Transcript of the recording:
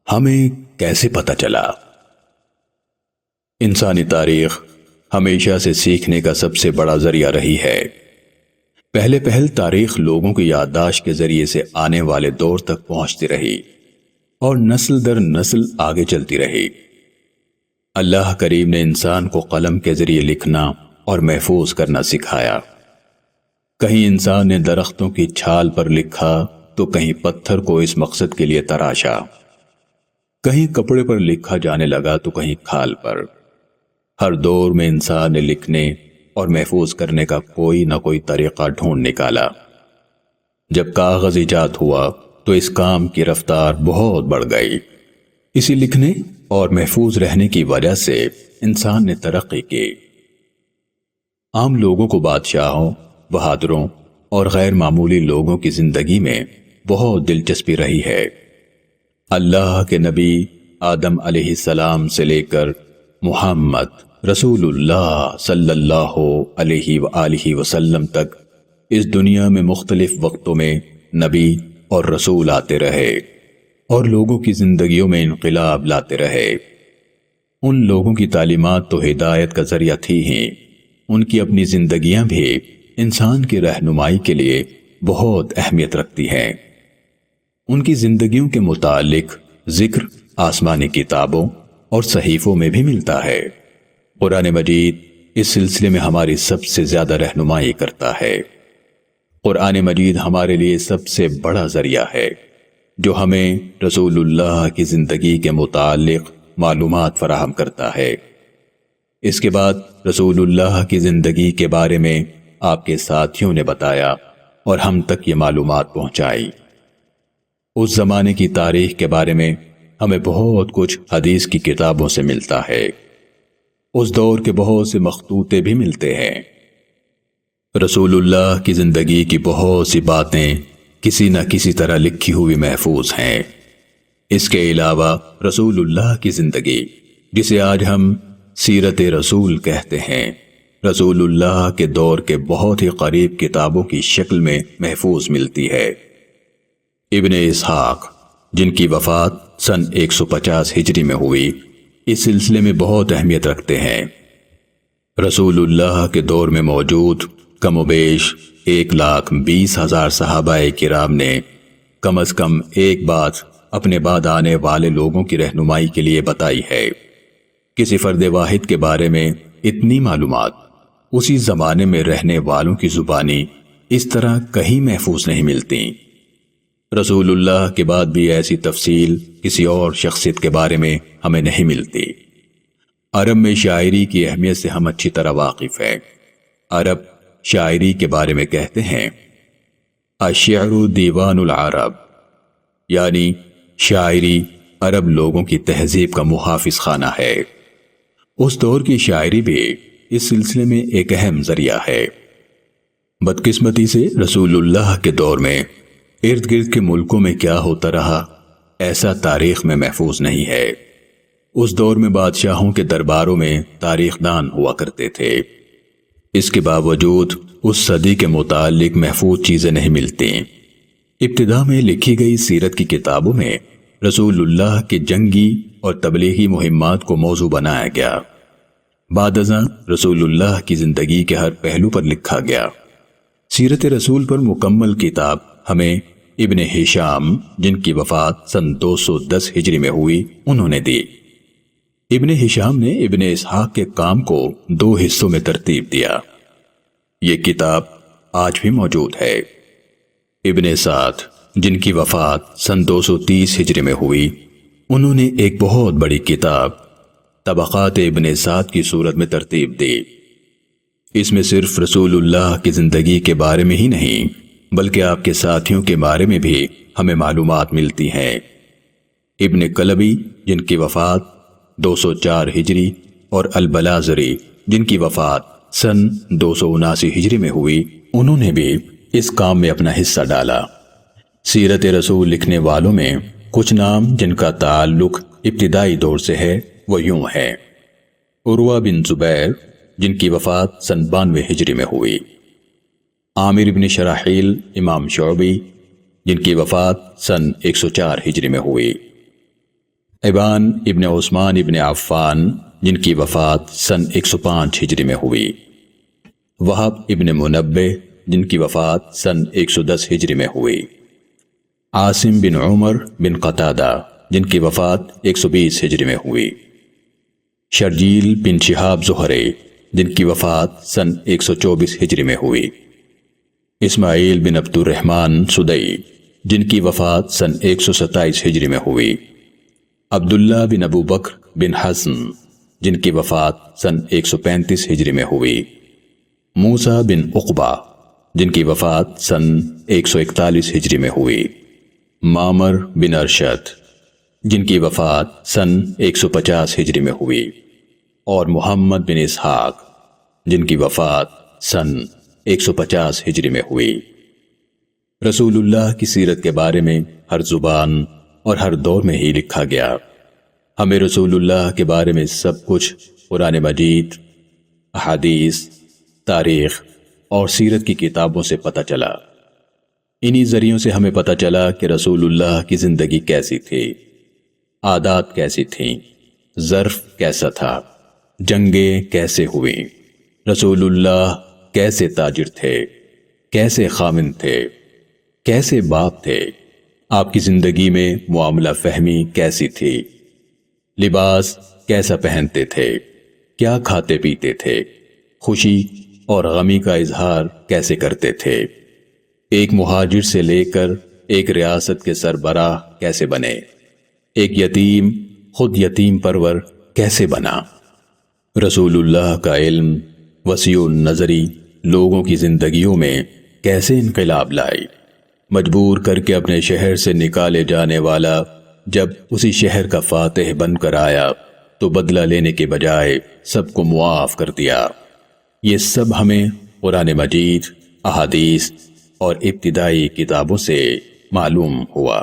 ہمیں کیسے پتہ چلا؟ انسانی تاریخ ہمیشہ سے سیکھنے کا سب سے بڑا ذریعہ رہی ہے۔ پہل تاریخ لوگوں کی یادداشت کے ذریعے سے آنے والے دور تک پہنچتی رہی اور نسل در نسل آگے چلتی رہی۔ اللہ کریم نے انسان کو قلم کے ذریعے لکھنا اور محفوظ کرنا سکھایا۔ کہیں انسان نے درختوں کی چھال پر لکھا تو کہیں پتھر کو اس مقصد کے لیے تراشا، کہیں کپڑے پر لکھا جانے لگا تو کہیں کھال پر۔ ہر دور میں انسان نے لکھنے اور محفوظ کرنے کا کوئی نہ کوئی طریقہ ڈھونڈ نکالا۔ جب کاغذ ایجاد ہوا تو اس کام کی رفتار بہت بڑھ گئی۔ اسی لکھنے اور محفوظ رہنے کی وجہ سے انسان نے ترقی کی۔ عام لوگوں کو بادشاہوں، بہادروں اور غیر معمولی لوگوں کی زندگی میں بہت دلچسپی رہی ہے۔ اللہ کے نبی آدم علیہ السلام سے لے کر محمد رسول اللہ صلی اللہ علیہ وآلہ وسلم تک اس دنیا میں مختلف وقتوں میں نبی اور رسول آتے رہے اور لوگوں کی زندگیوں میں انقلاب لاتے رہے۔ ان لوگوں کی تعلیمات تو ہدایت کا ذریعہ تھی ہی، ان کی اپنی زندگیاں بھی انسان کی رہنمائی کے لیے بہت اہمیت رکھتی ہیں۔ ان کی زندگیوں کے متعلق ذکر آسمانی کتابوں اور صحیفوں میں بھی ملتا ہے۔ قرآن مجید اس سلسلے میں ہماری سب سے زیادہ رہنمائی کرتا ہے۔ قرآن مجید ہمارے لیے سب سے بڑا ذریعہ ہے جو ہمیں رسول اللہ کی زندگی کے متعلق معلومات فراہم کرتا ہے۔ اس کے بعد رسول اللہ کی زندگی کے بارے میں آپ کے ساتھیوں نے بتایا اور ہم تک یہ معلومات پہنچائی۔ اس زمانے کی تاریخ کے بارے میں ہمیں بہت کچھ حدیث کی کتابوں سے ملتا ہے۔ اس دور کے بہت سے مخطوطے بھی ملتے ہیں۔ رسول اللہ کی زندگی کی بہت سی باتیں کسی نہ کسی طرح لکھی ہوئی محفوظ ہیں۔ اس کے علاوہ رسول اللہ کی زندگی، جسے آج ہم سیرت رسول کہتے ہیں، رسول اللہ کے دور کے بہت ہی قریب کتابوں کی شکل میں محفوظ ملتی ہے۔ ابن اسحاق، جن کی وفات سن 150 ہجری میں ہوئی، اس سلسلے میں بہت اہمیت رکھتے ہیں۔ رسول اللہ کے دور میں موجود کم و بیش 1,20,000 صحابہ کرام نے کم از کم ایک بات اپنے بعد آنے والے لوگوں کی رہنمائی کے لیے بتائی ہے۔ کسی فرد واحد کے بارے میں اتنی معلومات اسی زمانے میں رہنے والوں کی زبانی اس طرح کہیں محفوظ نہیں ملتی۔ رسول اللہ کے بعد بھی ایسی تفصیل کسی اور شخصیت کے بارے میں ہمیں نہیں ملتی۔ عرب میں شاعری کی اہمیت سے ہم اچھی طرح واقف ہیں۔ عرب شاعری کے بارے میں کہتے ہیں الشعر دیوان العرب، یعنی شاعری عرب لوگوں کی تہذیب کا محافظ خانہ ہے۔ اس دور کی شاعری بھی اس سلسلے میں ایک اہم ذریعہ ہے۔ بدقسمتی سے رسول اللہ کے دور میں ارد گرد کے ملکوں میں کیا ہوتا رہا، ایسا تاریخ میں محفوظ نہیں ہے۔ اس دور میں بادشاہوں کے درباروں میں تاریخ دان ہوا کرتے تھے۔ اس کے باوجود اس صدی کے متعلق محفوظ چیزیں نہیں ملتی۔ ابتدا میں لکھی گئی سیرت کی کتابوں میں رسول اللہ کے جنگی اور تبلیغی مہمات کو موضوع بنایا گیا۔ بعد ازاں رسول اللہ کی زندگی کے ہر پہلو پر لکھا گیا۔ سیرت رسول پر مکمل کتاب ہمیں ابن ہشام، جن کی وفات سن 210 ہجری میں ہوئی، انہوں نے دی۔ ابن ہشام نے ابن اسحاق کے کام کو 2 حصوں میں ترتیب دیا۔ یہ کتاب آج بھی موجود ہے۔ ابن سعد، جن کی وفات سن 230 ہجری میں ہوئی، انہوں نے ایک بہت بڑی کتاب طبقات ابن سعد کی صورت میں ترتیب دی۔ اس میں صرف رسول اللہ کی زندگی کے بارے میں ہی نہیں بلکہ آپ کے ساتھیوں کے بارے میں بھی ہمیں معلومات ملتی ہیں۔ ابن کلبی، جن کی وفات 204 ہجری، اور البلازری، جن کی وفات سن 279 ہجری میں ہوئی، انہوں نے بھی اس کام میں اپنا حصہ ڈالا۔ سیرت رسول لکھنے والوں میں کچھ نام جن کا تعلق ابتدائی دور سے ہے وہ یوں ہے: عروہ بن زبیر، جن کی وفات سن 92 ہجری میں ہوئی، عامر بن شراحیل امام شعبی، جن کی وفات سن 104 ہجری میں ہوئی، ابان ابن عثمان ابن عفان جن کی وفات سن 105 ہجری میں ہوئی، وہب ابن منبہ جن کی وفات سن 110 ہجری میں ہوئی، عاصم بن عمر بن قتادہ جن کی وفات 120 ہجری میں ہوئی، شرجیل بن شہاب زہری جن کی وفات سن 124 ہجری میں ہوئی، اسماعیل بن عبد الرحمن سدئی جن کی وفات سن 127 ہجری میں ہوئی، عبداللہ بن ابو بکر بن حسن جن کی وفات سن 135 ہجری میں ہوئی، موسیٰ بن عقبہ جن کی وفات سن 141 ہجری میں ہوئی، معمر بن ارشد جن کی وفات سن 150 ہجری میں ہوئی، اور محمد بن اسحاق جن کی وفات سن 150 ہجری میں ہوئی۔ رسول اللہ کی سیرت کے بارے میں ہر زبان اور ہر دور میں ہی لکھا گیا۔ ہمیں رسول اللہ کے بارے میں سب کچھ قرآن مجید، احادیث، تاریخ اور سیرت کی کتابوں سے پتہ چلا۔ انہی ذریعوں سے ہمیں پتہ چلا کہ رسول اللہ کی زندگی کیسی تھی، عادات کیسی تھیں، ظرف کیسا تھا، جنگیں کیسے ہوئیں، رسول اللہ کیسے تاجر تھے، کیسے خامن تھے، کیسے باپ تھے، آپ کی زندگی میں معاملہ فہمی کیسی تھی، لباس کیسا پہنتے تھے، کیا کھاتے پیتے تھے، خوشی اور غمی کا اظہار کیسے کرتے تھے، ایک مہاجر سے لے کر ایک ریاست کے سربراہ کیسے بنے، ایک یتیم خود یتیم پرور کیسے بنا۔ رسول اللہ کا علم وسیع النظری لوگوں کی زندگیوں میں کیسے انقلاب لائے، مجبور کر کے اپنے شہر سے نکالے جانے والا جب اسی شہر کا فاتح بن کر آیا تو بدلہ لینے کے بجائے سب کو معاف کر دیا۔ یہ سب ہمیں قرآن مجید، احادیث اور ابتدائی کتابوں سے معلوم ہوا۔